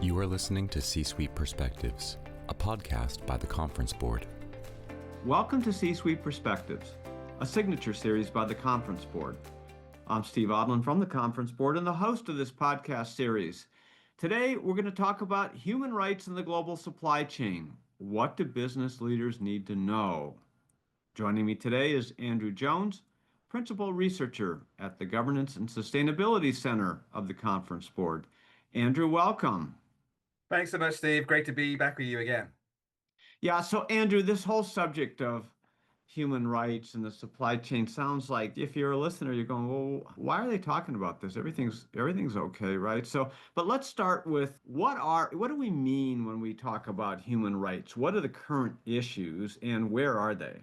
You are listening to C-Suite Perspectives, a podcast by the Conference Board. Welcome to C-Suite Perspectives, a signature series by the Conference Board. I'm Steve Odland from the Conference Board and the host of this podcast series. Today, we're going to talk about human rights in the global supply chain. What do business leaders need to know? Joining me today is Andrew Jones, Principal Researcher at the Governance and Sustainability Center of the Conference Board. Andrew, welcome. Thanks so much, Steve. Great to be back with you again. Yeah, so Andrew, this whole subject of human rights and the supply chain sounds like if you're a listener, you're going, well, why are they talking about this? Everything's okay, right? So, but let's start with what do we mean when we talk about human rights? What are the current issues and where are they?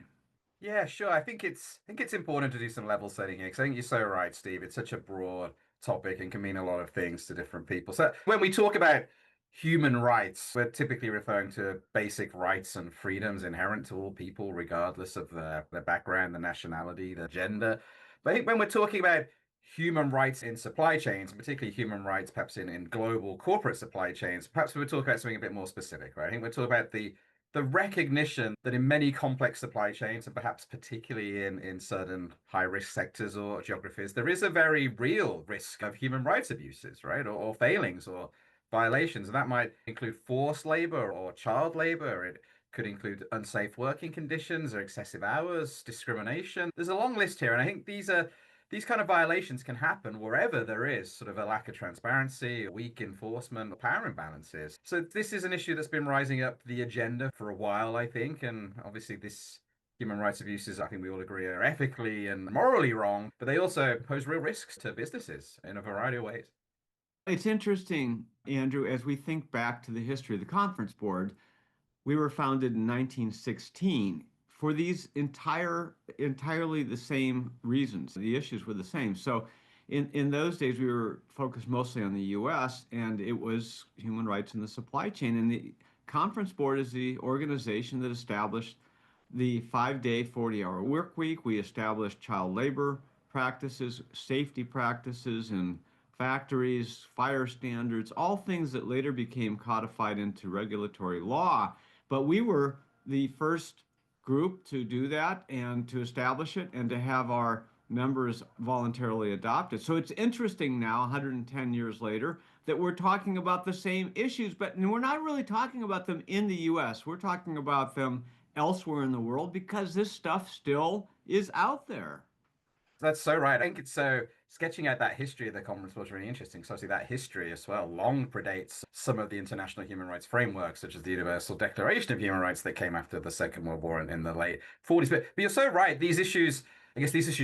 Yeah, sure. I think it's important to do some level setting here because I think you're so right, Steve. It's such a broad topic and can mean a lot of things to different people. So when we talk about human rights, we're typically referring to basic rights and freedoms inherent to all people, regardless of their background, their nationality, their gender. But I think when we're talking about human rights in supply chains, particularly human rights perhaps in global corporate supply chains, perhaps we're talking about something a bit more specific, right? I think we're talking about the recognition that in many complex supply chains, and perhaps particularly in certain high-risk sectors or geographies, there is a very real risk of human rights abuses, right? Or failings or violations. And that might include forced labor or child labor. It could include unsafe working conditions or excessive hours, discrimination. There's a long list here. And I think these kind of violations can happen wherever there is sort of a lack of transparency, weak enforcement, or power imbalances. So this is an issue that's been rising up the agenda for a while, I think. And obviously this human rights abuses, I think we all agree, are ethically and morally wrong, but they also pose real risks to businesses in a variety of ways. It's interesting, Andrew, as we think back to the history of the Conference Board, we were founded in 1916 for these entirely the same reasons. The issues were the same. So in those days, we were focused mostly on the U.S., and it was human rights in the supply chain. And the Conference Board is the organization that established the 5-day, 40-hour work week. We established child labor practices, safety practices, and factories, fire standards, all things that later became codified into regulatory law. But we were the first group to do that and to establish it and to have our members voluntarily adopt it. So it's interesting now, 110 years later, that we're talking about the same issues, but we're not really talking about them in the US. We're talking about them elsewhere in the world because this stuff still is out there. That's so right. I think it's so sketching out that history of the conference was really interesting. So obviously that history as well long predates some of the international human rights frameworks, such as the Universal Declaration of Human Rights that came after the Second World War in the late 40s. But you're so right. These issues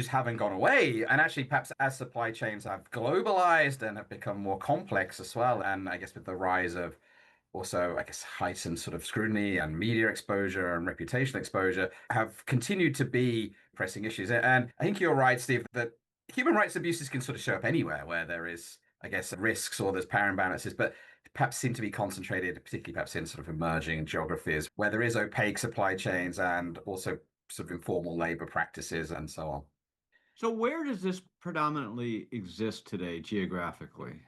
haven't gone away. And actually, perhaps as supply chains have globalized and have become more complex as well, and I guess with the rise of also, I guess, heightened sort of scrutiny and media exposure and reputational exposure have continued to be pressing issues. And I think you're right, Steve, that human rights abuses can sort of show up anywhere where there is, I guess, risks or there's power imbalances, but perhaps seem to be concentrated, particularly perhaps in sort of emerging geographies where there is opaque supply chains and also sort of informal labor practices and so on. So where does this predominantly exist today geographically?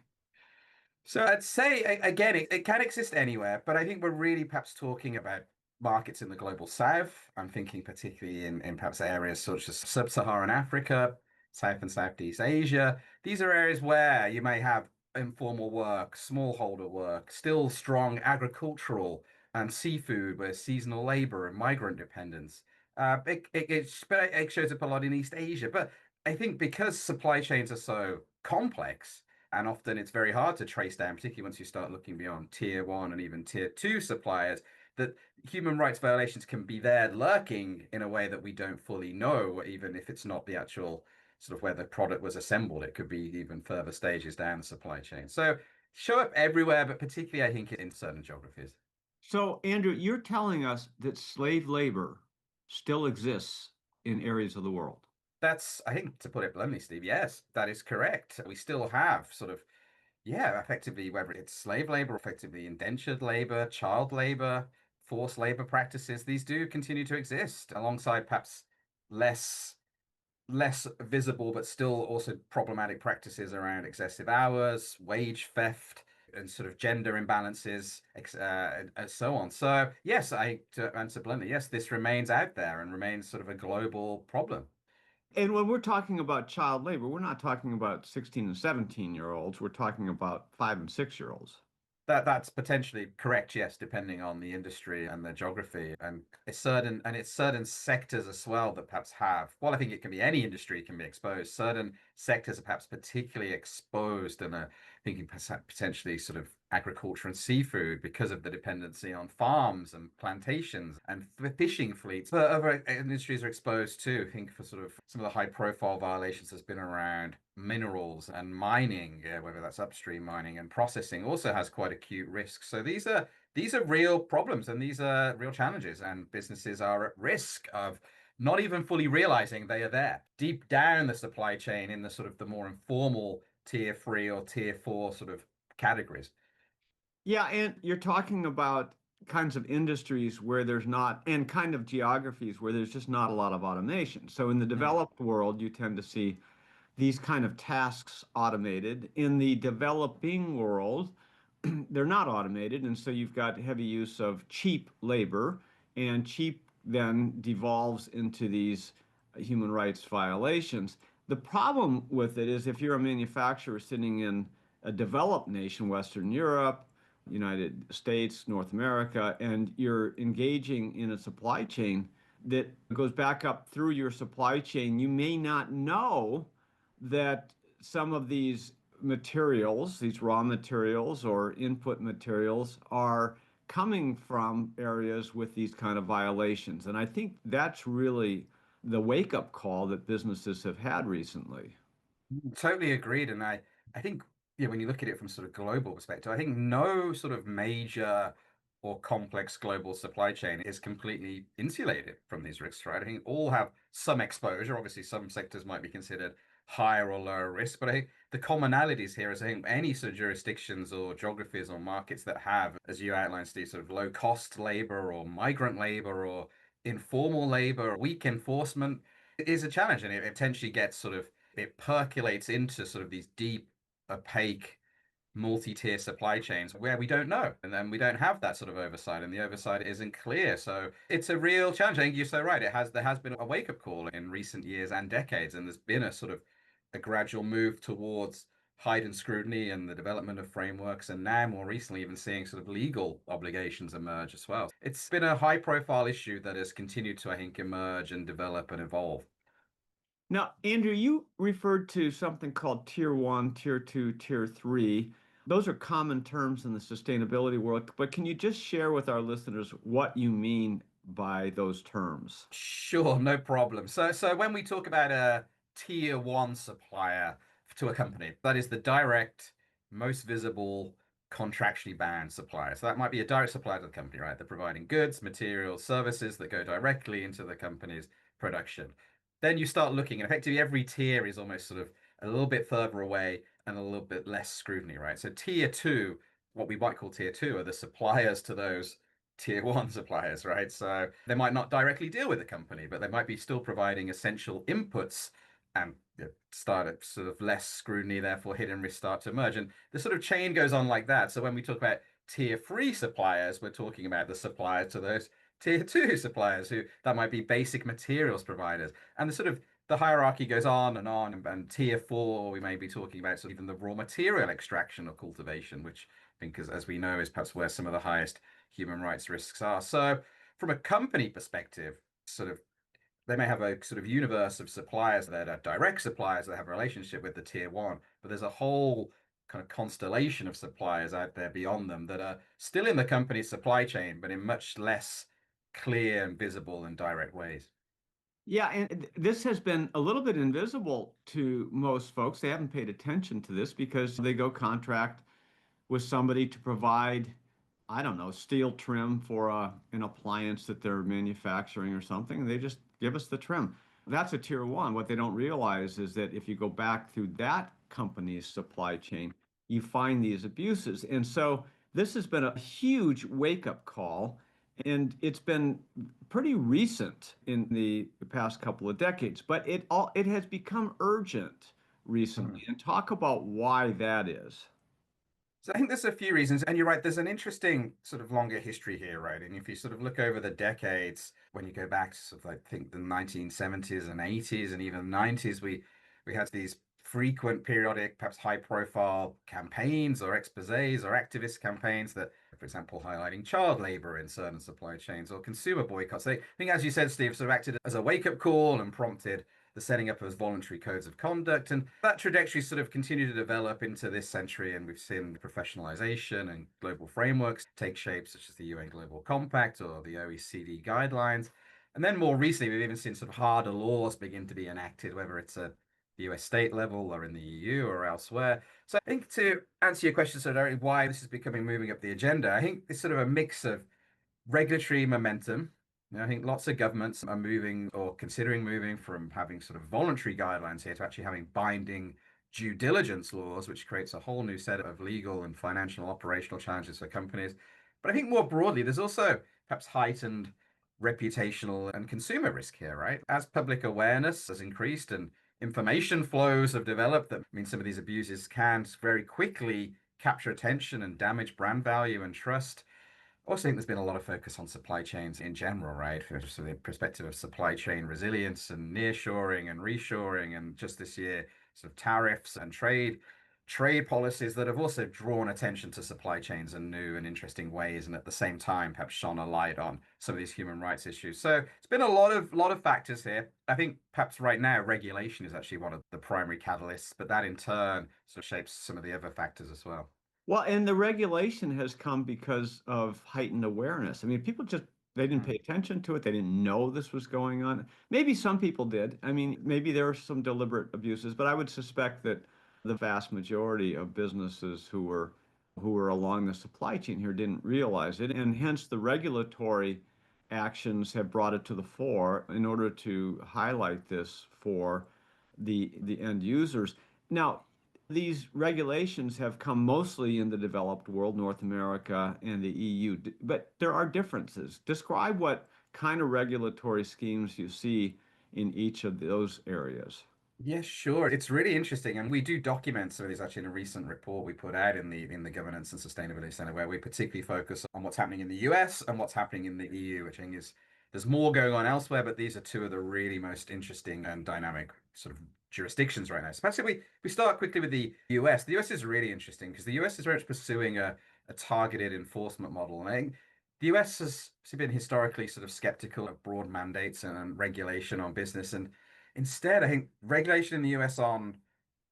So I'd say, again, it can exist anywhere, but I think we're really perhaps talking about markets in the global south. I'm thinking particularly in perhaps areas such as sub-Saharan Africa, South and Southeast Asia. These are areas where you may have informal work, smallholder work, still strong agricultural and seafood, where seasonal labor and migrant dependence. It shows up a lot in East Asia. But I think because supply chains are so complex, and often it's very hard to trace down, particularly once you start looking beyond tier 1 and even tier 2 suppliers, that human rights violations can be there lurking in a way that we don't fully know, even if it's not the actual sort of where the product was assembled. It could be even further stages down the supply chain. So show up everywhere, but particularly I think in certain geographies. So, Andrew, you're telling us that slave labor still exists in areas of the world. That's, I think, to put it bluntly, Steve, yes, that is correct. We still have sort of, yeah, effectively, whether it's slave labor, effectively indentured labor, child labor, forced labor practices, these do continue to exist alongside perhaps less visible, but still also problematic practices around excessive hours, wage theft, and sort of gender imbalances, and so on. So yes, to answer bluntly, yes, this remains out there and remains sort of a global problem. And when we're talking about child labor, we're not talking about 16 and 17-year-olds. We're talking about 5 and 6-year-olds. That's potentially correct, yes, depending on the industry and the geography, and it's certain sectors as well that perhaps have. Well, I think it can be any industry can be exposed. Certain sectors are perhaps particularly exposed, and thinking potentially sort of agriculture and seafood because of the dependency on farms and plantations and fishing fleets. But other industries are exposed too. I think for sort of some of the high profile violations has been around minerals and mining, whether that's upstream mining and processing, also has quite acute risks. So these are real problems and these are real challenges, and businesses are at risk of not even fully realizing they are there deep down the supply chain in the sort of the more informal tier 3 or tier 4 sort of categories. Yeah, and you're talking about kinds of industries where there's not, and kind of geographies where there's just not a lot of automation. So in the Mm. developed world, you tend to see these kind of tasks automated. In the developing world, they're not automated, and so you've got heavy use of cheap labor, and cheap then devolves into these human rights violations. The problem with it is if you're a manufacturer sitting in a developed nation, Western Europe, United States, North America, and you're engaging in a supply chain that goes back up through your supply chain, you may not know that some of these materials, these raw materials or input materials, are coming from areas with these kind of violations. And I think that's really the wake-up call that businesses have had recently. Totally agreed. And I think, yeah, when you look at it from sort of global perspective, I think no sort of major or complex global supply chain is completely insulated from these risks, right? I think all have some exposure. Obviously, some sectors might be considered higher or lower risk, but I think the commonalities here is I think any sort of jurisdictions or geographies or markets that have, as you outlined, Steve, sort of low cost labor or migrant labor or informal labor, weak enforcement is a challenge, and it potentially gets sort of it percolates into sort of these deep, opaque, multi-tier supply chains where we don't know, and then we don't have that sort of oversight, and the oversight isn't clear. So it's a real challenge. I think you're so right. There has been a wake-up call in recent years and decades, and there's been a sort of a gradual move towards heightened scrutiny and the development of frameworks, and now more recently even seeing sort of legal obligations emerge as well. It's been a high profile issue that has continued to, I think, emerge and develop and evolve. Now, Andrew, you referred to something called Tier 1, Tier 2, Tier 3. Those are common terms in the sustainability world, but can you just share with our listeners what you mean by those terms? Sure, no problem. So when we talk about a tier 1 supplier to a company, that is the direct, most visible, contractually bound supplier. So that might be a direct supplier to the company, right? They're providing goods, materials, services that go directly into the company's production. Then you start looking, and effectively every tier is almost sort of a little bit further away and a little bit less scrutiny, right? So tier 2, what we might call tier 2, are the suppliers to those tier 1 suppliers, right? So they might not directly deal with the company, but they might be still providing essential inputs, and start at sort of less scrutiny, therefore hidden risks start to emerge. And the sort of chain goes on like that. So when we talk about tier 3 suppliers, we're talking about the suppliers to those tier 2 suppliers who that might be basic materials providers. And the sort of the hierarchy goes on and on. And tier 4, we may be talking about sort of even the raw material extraction or cultivation, which I think, as we know, is perhaps where some of the highest human rights risks are. So, from a company perspective, sort of they may have a sort of universe of suppliers that are direct suppliers that have a relationship with the tier 1, but there's a whole kind of constellation of suppliers out there beyond them that are still in the company's supply chain, but in much less clear and visible and direct ways. Yeah, and this has been a little bit invisible to most folks. They haven't paid attention to this because they go contract with somebody to provide, I don't know, steel trim for an appliance that they're manufacturing or something. And they just give us the trim. That's a tier 1. What they don't realize is that if you go back through that company's supply chain, you find these abuses. And so this has been a huge wake-up call. And it's been pretty recent in the past couple of decades, but it has become urgent recently. And talk about why that is. So I think there's a few reasons, and you're right, there's an interesting sort of longer history here, right? And if you sort of look over the decades, when you go back to sort of, I think, the 1970s and 80s and even 90s, we had these frequent, periodic, perhaps high-profile campaigns or exposés or activist campaigns that, for example, highlighting child labor in certain supply chains or consumer boycotts. I think, as you said, Steve, sort of acted as a wake-up call and prompted the setting up of voluntary codes of conduct. And that trajectory sort of continued to develop into this century. And we've seen professionalization and global frameworks take shape, such as the UN Global Compact or the OECD guidelines. And then more recently, we've even seen sort of harder laws begin to be enacted, whether it's at the US state level or in the EU or elsewhere. So I think, to answer your question, so directly, why this is becoming moving up the agenda, I think it's sort of a mix of regulatory momentum. I think lots of governments are moving or considering moving from having sort of voluntary guidelines here to actually having binding due diligence laws, which creates a whole new set of legal and financial operational challenges for companies. But I think more broadly, there's also perhaps heightened reputational and consumer risk here, right? As public awareness has increased and information flows have developed, that means some of these abuses can very quickly capture attention and damage brand value and trust. I also think there's been a lot of focus on supply chains in general, right? From the perspective of supply chain resilience and nearshoring and reshoring, and just this year, sort of tariffs and trade policies that have also drawn attention to supply chains in new and interesting ways, and at the same time, perhaps shone a light on some of these human rights issues. So it's been a lot of factors here. I think perhaps right now regulation is actually one of the primary catalysts, but that in turn sort of shapes some of the other factors as well. Well, and the regulation has come because of heightened awareness. I mean, people just they didn't pay attention to it. They didn't know this was going on. Maybe some people did. I mean, maybe there were some deliberate abuses, but I would suspect that the vast majority of businesses who were along the supply chain here didn't realize it, and hence the regulatory actions have brought it to the fore in order to highlight this for the end users. Now, these regulations have come mostly in the developed world, North America and the EU, but there are differences. Describe what kind of regulatory schemes you see in each of those areas. Yes, sure. It's really interesting, and we do document some of these actually in a recent report we put out in the Governance and Sustainability Center, where we particularly focus on what's happening in the US and what's happening in the EU, which I think is there's more going on elsewhere, but these are two of the really most interesting and dynamic sort of jurisdictions right now. Especially we start quickly with the US. The US is really interesting because the US is very much pursuing a targeted enforcement model, and I think the US has been historically sort of skeptical of broad mandates and regulation on business, and instead, I think regulation in the US on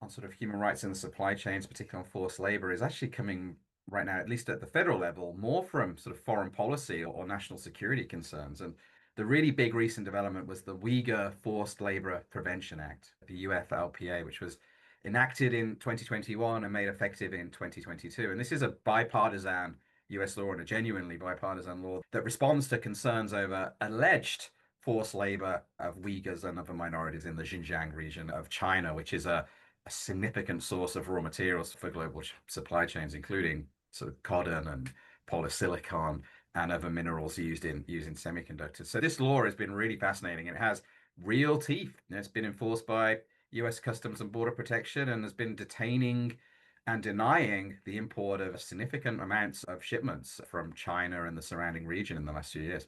sort of human rights in the supply chains, particularly on forced labor, is actually coming right now, at least at the federal level, more from sort of foreign policy or national security concerns. And the really big recent development was the Uyghur Forced Labor Prevention Act, the UFLPA, which was enacted in 2021 and made effective in 2022. And this is a bipartisan US law and a genuinely bipartisan law that responds to concerns over alleged forced labor of Uyghurs and other minorities in the Xinjiang region of China, which is a significant source of raw materials for global supply chains, including sort of cotton and polysilicon and other minerals used in semiconductors. So this law has been really fascinating, and it has real teeth. It's been enforced by US Customs and Border Protection and has been detaining and denying the import of significant amounts of shipments from China and the surrounding region in the last few years.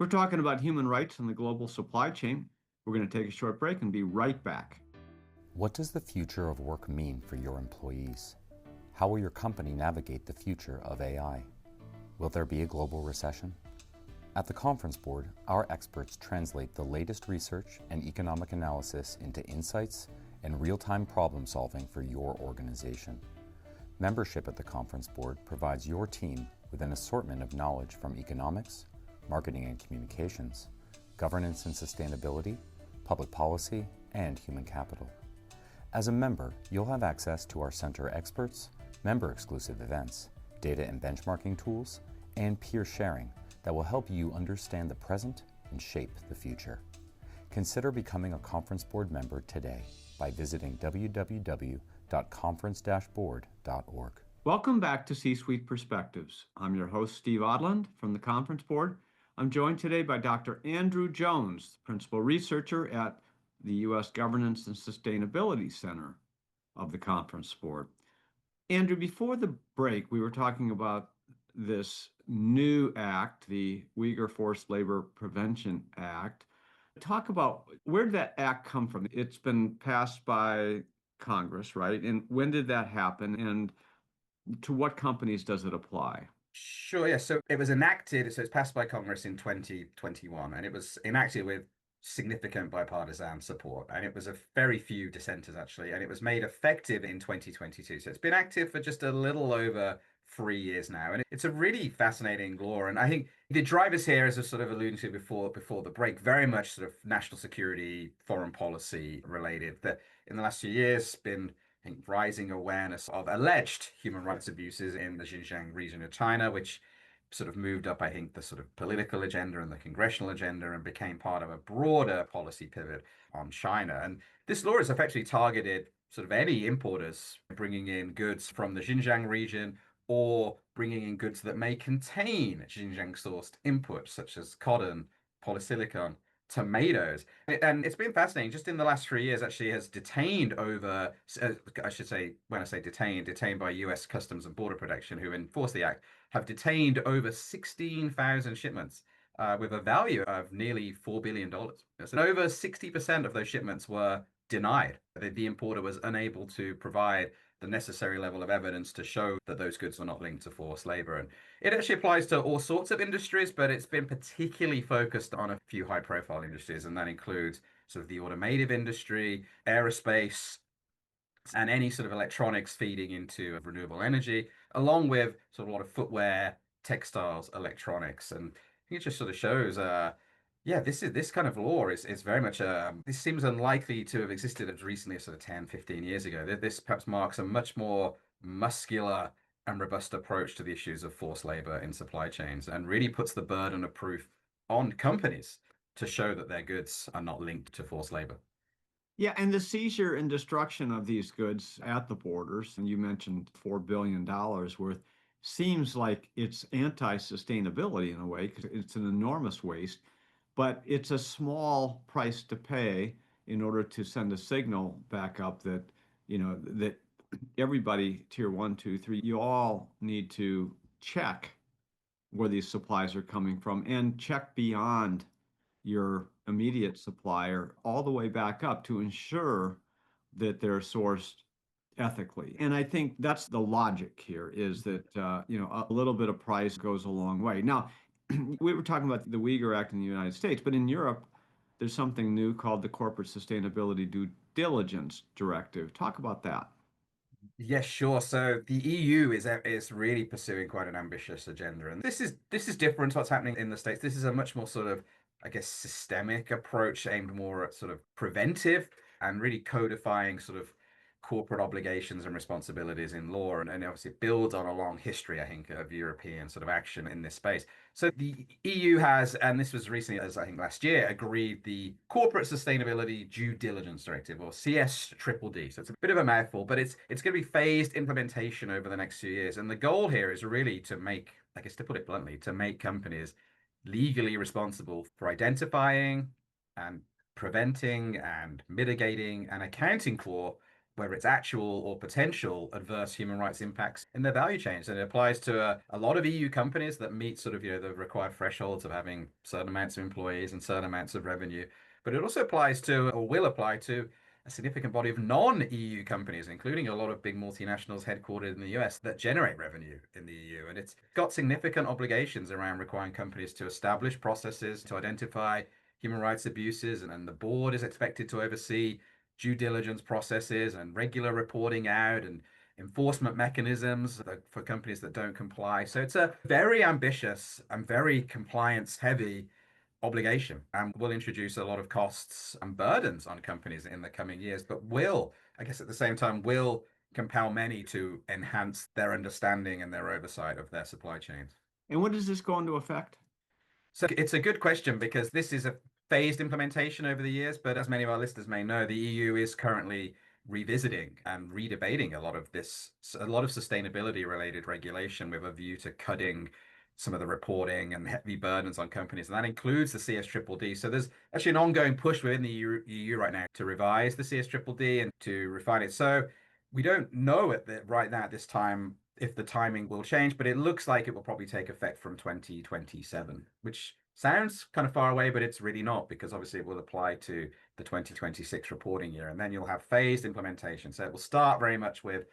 We're talking about human rights in the global supply chain. We're going to take a short break and be right back. What does the future of work mean for your employees? How will your company navigate the future of AI? Will there be a global recession? At the Conference Board, our experts translate the latest research and economic analysis into insights and real-time problem solving for your organization. Membership at the Conference Board provides your team with an assortment of knowledge from economics, marketing and communications, governance and sustainability, public policy, and human capital. As a member, you'll have access to our center experts, member-exclusive events, data and benchmarking tools, and peer sharing that will help you understand the present and shape the future. Consider becoming a Conference Board member today by visiting www.conference-board.org. Welcome back to C-Suite Perspectives. I'm your host, Steve Odland from the Conference Board. I'm joined today by Dr. Andrew Jones, Principal Researcher at the U.S. Governance and Sustainability Center of the Conference Board. Andrew, before the break, we were talking about this new act, the Uyghur Forced Labor Prevention Act. Talk about where did that act come from? It's been passed by Congress, right? And when did that happen? And to what companies does it apply? Sure, yeah. So it was enacted, so it's passed by Congress in 2021, and it was enacted with significant bipartisan support. And it was a very few dissenters, actually, and it was made effective in 2022. So it's been active for just a little over 3 years now. And it's a really fascinating law. And I think the drivers here, as I sort of alluded to before the break, very much sort of national security, foreign policy related. That in the last few years been I think rising awareness of alleged human rights abuses in the Xinjiang region of China, which sort of moved up, I think, the sort of political agenda and the congressional agenda and became part of a broader policy pivot on China. And this law is effectively targeted sort of any importers bringing in goods from the Xinjiang region or bringing in goods that may contain Xinjiang sourced inputs such as cotton, polysilicon, tomatoes. And it's been fascinating. Just in the last 3 years, actually, has detained over, I should say, when I say detained by US Customs and Border Protection, who enforce the act, have detained over 16,000 shipments with a value of nearly $4 billion. And over 60% of those shipments were denied. The importer was unable to provide the necessary level of evidence to show that those goods were not linked to forced labor. And it actually applies to all sorts of industries, but it's been particularly focused on a few high profile industries, and that includes sort of the automotive industry, aerospace, and any sort of electronics feeding into renewable energy, along with sort of a lot of footwear, textiles, electronics. And I think it just sort of shows yeah, this kind of law is very much this seems unlikely to have existed as recently as sort of 10, 15 years ago. This perhaps marks a much more muscular and robust approach to the issues of forced labor in supply chains and really puts the burden of proof on companies to show that their goods are not linked to forced labor. Yeah, and the seizure and destruction of these goods at the borders, and you mentioned $4 billion worth, seems like it's anti-sustainability in a way because it's an enormous waste, but it's a small price to pay in order to send a signal back up that, that everybody, tier one, two, three, you all need to check where these supplies are coming from and check beyond your immediate supplier all the way back up to ensure that they're sourced ethically. And I think that's the logic here is that, a little bit of price goes a long way. Now, we were talking about the Uyghur Act in the United States, but in Europe, there's something new called the Corporate Sustainability Due Diligence Directive. Talk about that. Yes, sure. So the EU is really pursuing quite an ambitious agenda, and this is different to what's happening in the States. This is a much more sort of, I guess, systemic approach aimed more at sort of preventive and really codifying sort of corporate obligations and responsibilities in law, and obviously builds on a long history, I think, of European sort of action in this space. So the EU has, and this was recently, as I think last year, agreed the Corporate Sustainability Due Diligence Directive, or CSDDD. So it's a bit of a mouthful, but it's going to be phased implementation over the next few years. And the goal here is really to make, I guess, to put it bluntly, to make companies legally responsible for identifying and preventing and mitigating and accounting for whether it's actual or potential adverse human rights impacts in their value chains. And it applies to a lot of EU companies that meet sort of, the required thresholds of having certain amounts of employees and certain amounts of revenue. But it also applies to, or will apply to, a significant body of non-EU companies, including a lot of big multinationals headquartered in the US that generate revenue in the EU. And it's got significant obligations around requiring companies to establish processes to identify human rights abuses. And then the board is expected to oversee due diligence processes and regular reporting out and enforcement mechanisms for companies that don't comply. So it's a very ambitious and very compliance heavy obligation, and will introduce a lot of costs and burdens on companies in the coming years, but will, I guess at the same time, will compel many to enhance their understanding and their oversight of their supply chains. And when does this go into effect? So it's a good question because this is a phased implementation over the years, but as many of our listeners may know, the EU is currently revisiting and redebating a lot of sustainability related regulation with a view to cutting some of the reporting and heavy burdens on companies, and that includes the CSDDD. So there's actually an ongoing push within the EU right now to revise the CSDDD and to refine it. So We don't know right now at this time if the timing will change, but it looks like it will probably take effect from 2027, which sounds kind of far away, but it's really not, because obviously it will apply to the 2026 reporting year, and then you'll have phased implementation. So it will start very much with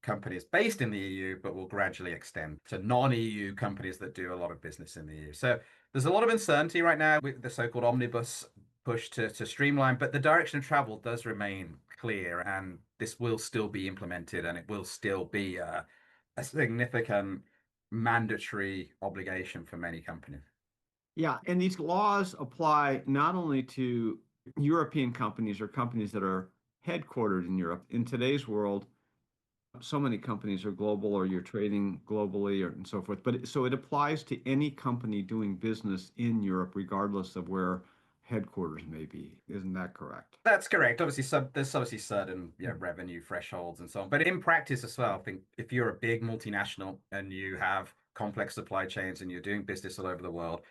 companies based in the EU, but will gradually extend to non-EU companies that do a lot of business in the EU. So there's a lot of uncertainty right now with the so-called omnibus push to streamline, but the direction of travel does remain clear, and this will still be implemented, and it will still be a significant mandatory obligation for many companies. Yeah, and these laws apply not only to European companies or companies that are headquartered in Europe. In today's world, so many companies are global, or you're trading globally, or and so forth. But so it applies to any company doing business in Europe, regardless of where headquarters may be. Isn't that correct? That's correct. Obviously, there's obviously certain revenue thresholds and so on. But in practice as well, I think if you're a big multinational and you have complex supply chains and you're doing business all over the world,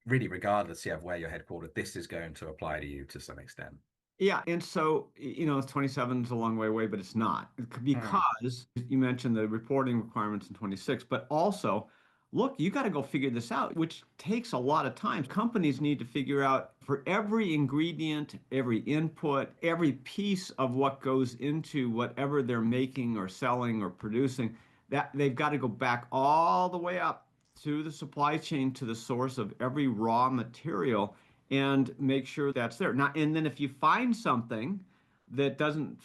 really regardless of where you're headquartered, this is going to apply to you to some extent. Yeah, and so, 27 is a long way away, but it's not, because you mentioned the reporting requirements in 26, but also, look, you got to go figure this out, which takes a lot of time. Companies need to figure out, for every ingredient, every input, every piece of what goes into whatever they're making or selling or producing, that they've got to go back all the way up to the supply chain, to the source of every raw material, and make sure that's there. Now, and then if you find something that doesn't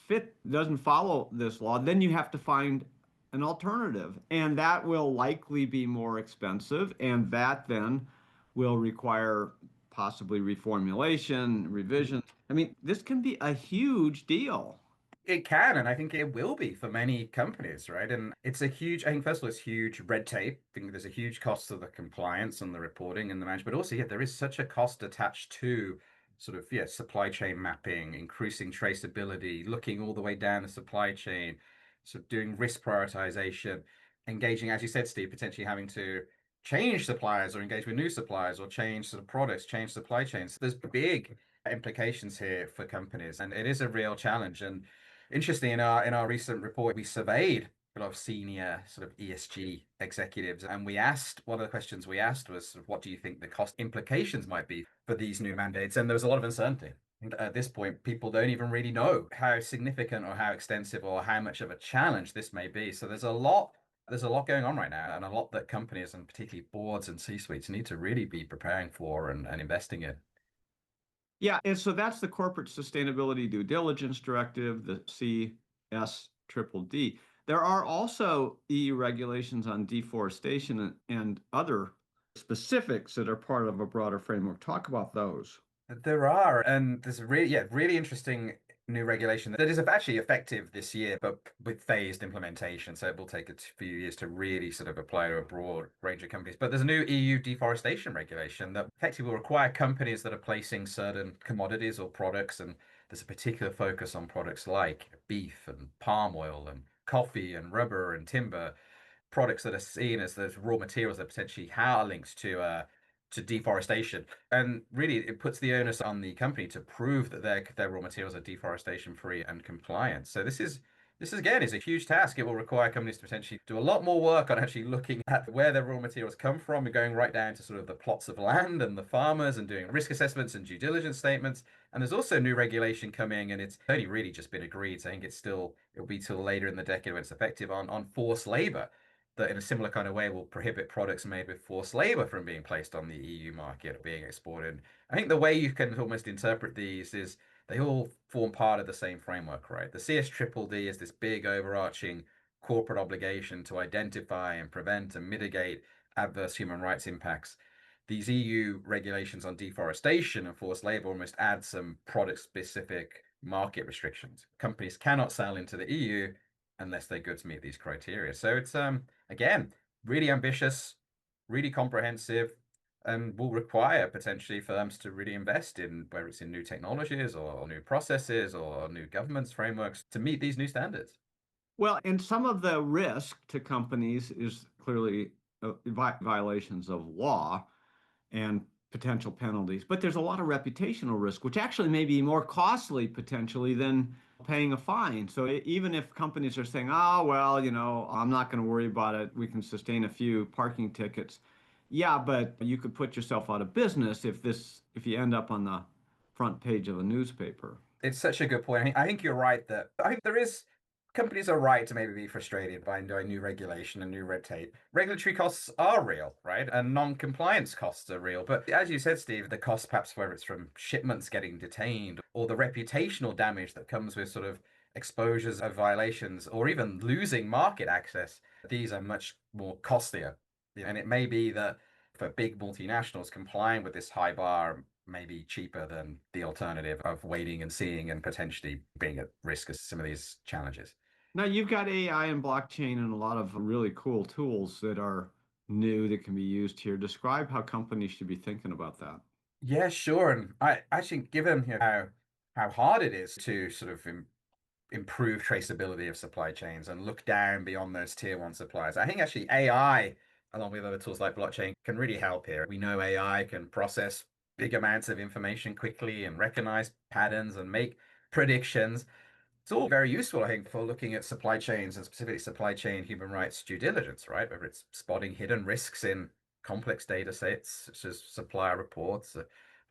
follow this law, then you have to find an alternative. And that will likely be more expensive. And that then will require possibly reformulation, revision. I mean, this can be a huge deal. It can, and I think it will be for many companies, right? And it's a huge, I think, first of all, it's huge red tape. I think there's a huge cost to the compliance and the reporting and the management, but also, yeah, there is such a cost attached to sort of, yeah, supply chain mapping, increasing traceability, looking all the way down the supply chain, sort of doing risk prioritization, engaging, as you said, Steve, potentially having to change suppliers or engage with new suppliers or change sort of products, change supply chains. There's big implications here for companies, and it is a real challenge. And interesting, in our recent report, we surveyed a lot of senior sort of ESG executives, and we asked, one of the questions we asked was sort of, what do you think the cost implications might be for these new mandates? And there was a lot of uncertainty. At this point, people don't even really know how significant or how extensive or how much of a challenge this may be. So there's a lot going on right now, and a lot that companies and particularly boards and C-suites need to really be preparing for and investing in. Yeah, and so that's the Corporate Sustainability Due Diligence Directive, the CSDDD. There are also EU regulations on deforestation and other specifics that are part of a broader framework. Talk about those. There are, and there's a really, yeah, really interesting new regulation that is actually effective this year, but with phased implementation. So it will take a few years to really sort of apply to a broad range of companies. But there's a new EU deforestation regulation that effectively will require companies that are placing certain commodities or products, and there's a particular focus on products like beef and palm oil and coffee and rubber and timber, products that are seen as those raw materials that potentially are linked to deforestation. And really, it puts the onus on the company to prove that their raw materials are deforestation free and compliant. So this again is a huge task. It will require companies to potentially do a lot more work on actually looking at where their raw materials come from and going right down to sort of the plots of land and the farmers and doing risk assessments and due diligence statements. And there's also new regulation coming, and it's only really just been agreed. So I think it'll be till later in the decade when it's effective on forced labor, that in a similar kind of way will prohibit products made with forced labor from being placed on the EU market or being exported. I think the way you can almost interpret these is they all form part of the same framework, right? The CSDDD is this big overarching corporate obligation to identify and prevent and mitigate adverse human rights impacts. These EU regulations on deforestation and forced labor almost add some product specific market restrictions. Companies cannot sell into the EU unless their goods meet these criteria. So it's again really ambitious, really comprehensive, and will require potentially firms to really invest in, whether it's in new technologies or new processes or new governance frameworks to meet these new standards. Well, and some of the risk to companies is clearly violations of law. And potential penalties. But there's a lot of reputational risk, which actually may be more costly potentially than paying a fine. So even if companies are saying, oh, well, I'm not going to worry about it, we can sustain a few parking tickets. Yeah, but you could put yourself out of business if you end up on the front page of a newspaper. It's such a good point. I think you're right that I think there is companies are right to maybe be frustrated by new regulation and new red tape. Regulatory costs are real, right? And non-compliance costs are real. But as you said, Steve, the cost perhaps whether it's from shipments getting detained or the reputational damage that comes with sort of exposures of violations or even losing market access, these are much more costlier. And it may be that for big multinationals, complying with this high bar may be cheaper than the alternative of waiting and seeing and potentially being at risk of some of these challenges. Now, you've got AI and blockchain and a lot of really cool tools that are new that can be used here. Describe how companies should be thinking about that. Yeah, sure. And I actually, given how hard it is to sort of improve traceability of supply chains and look down beyond those tier one suppliers, I think actually AI, along with other tools like blockchain, can really help here. We know AI can process big amounts of information quickly and recognize patterns and make predictions. It's all very useful, I think, for looking at supply chains and specifically supply chain human rights due diligence, right? Whether it's spotting hidden risks in complex data sets, such as supplier reports,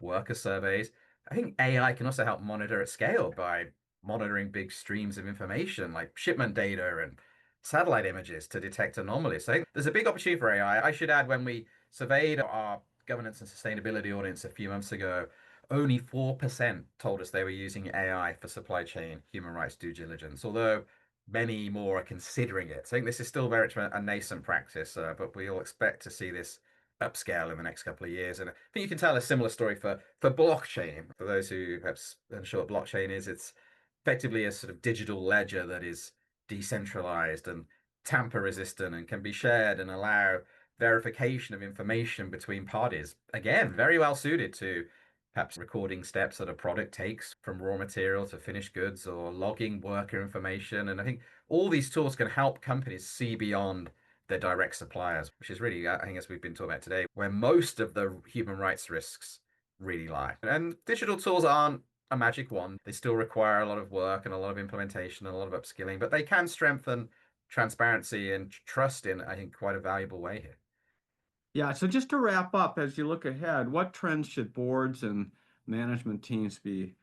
worker surveys. I think AI can also help monitor at scale by monitoring big streams of information like shipment data and satellite images to detect anomalies. So I think there's a big opportunity for AI. I should add, when we surveyed our governance and sustainability audience a few months ago, only 4% told us they were using AI for supply chain human rights due diligence, although many more are considering it. So I think this is still very much a nascent practice, but we all expect to see this upscale in the next couple of years. And I think you can tell a similar story for blockchain. For those who perhaps unsure what blockchain is, it's effectively a sort of digital ledger that is decentralized and tamper resistant and can be shared and allow verification of information between parties. Again, very well suited to perhaps recording steps that a product takes from raw material to finished goods or logging worker information. And I think all these tools can help companies see beyond their direct suppliers, which is really, I think, as we've been talking about today, where most of the human rights risks really lie. And digital tools aren't a magic wand. They still require a lot of work and a lot of implementation and a lot of upskilling, but they can strengthen transparency and trust in, I think, quite a valuable way here. Yeah, so just to wrap up, as you look ahead, what trends should boards and management teams be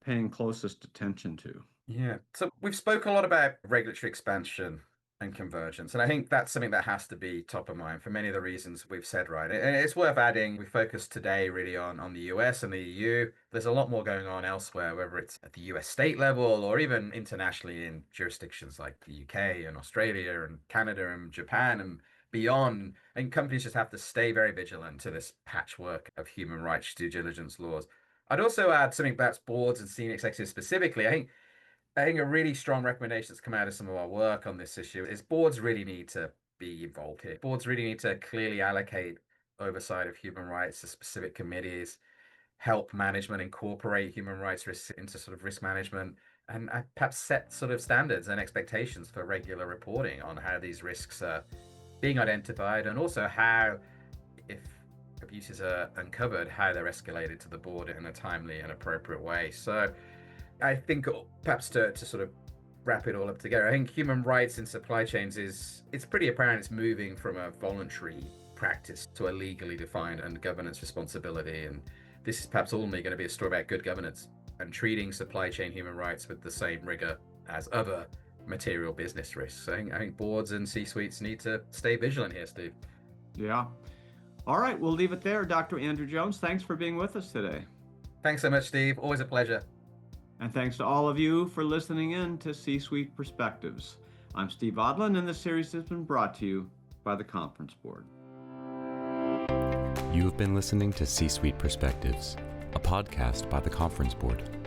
paying closest attention to? Yeah. So we've spoken a lot about regulatory expansion and convergence, and I think that's something that has to be top of mind for many of the reasons we've said, right? And it's worth adding, we focus today really on the US and the EU. There's a lot more going on elsewhere, whether it's at the US state level or even internationally in jurisdictions like the UK and Australia and Canada and Japan and beyond. And companies just have to stay very vigilant to this patchwork of human rights due diligence laws. I'd also add something about boards and senior executives specifically. I think a really strong recommendation that's come out of some of our work on this issue is boards really need to be involved here. Boards really need to clearly allocate oversight of human rights to specific committees, help management incorporate human rights risks into sort of risk management, and perhaps set sort of standards and expectations for regular reporting on how these risks are being identified, and also how, if abuses are uncovered, how they're escalated to the board in a timely and appropriate way. So I think perhaps to sort of wrap it all up together, I think human rights in supply chains it's pretty apparent it's moving from a voluntary practice to a legally defined and governance responsibility. And this is perhaps only going to be a story about good governance and treating supply chain human rights with the same rigor as other material business risks. I think boards and C-suites need to stay vigilant here, Steve. Yeah. All right, we'll leave it there. Dr. Andrew Jones, thanks for being with us today. Thanks so much, Steve. Always a pleasure. And thanks to all of you for listening in to C-Suite Perspectives. I'm Steve Odland, and this series has been brought to you by the Conference Board. You have been listening to C-Suite Perspectives, a podcast by the Conference Board.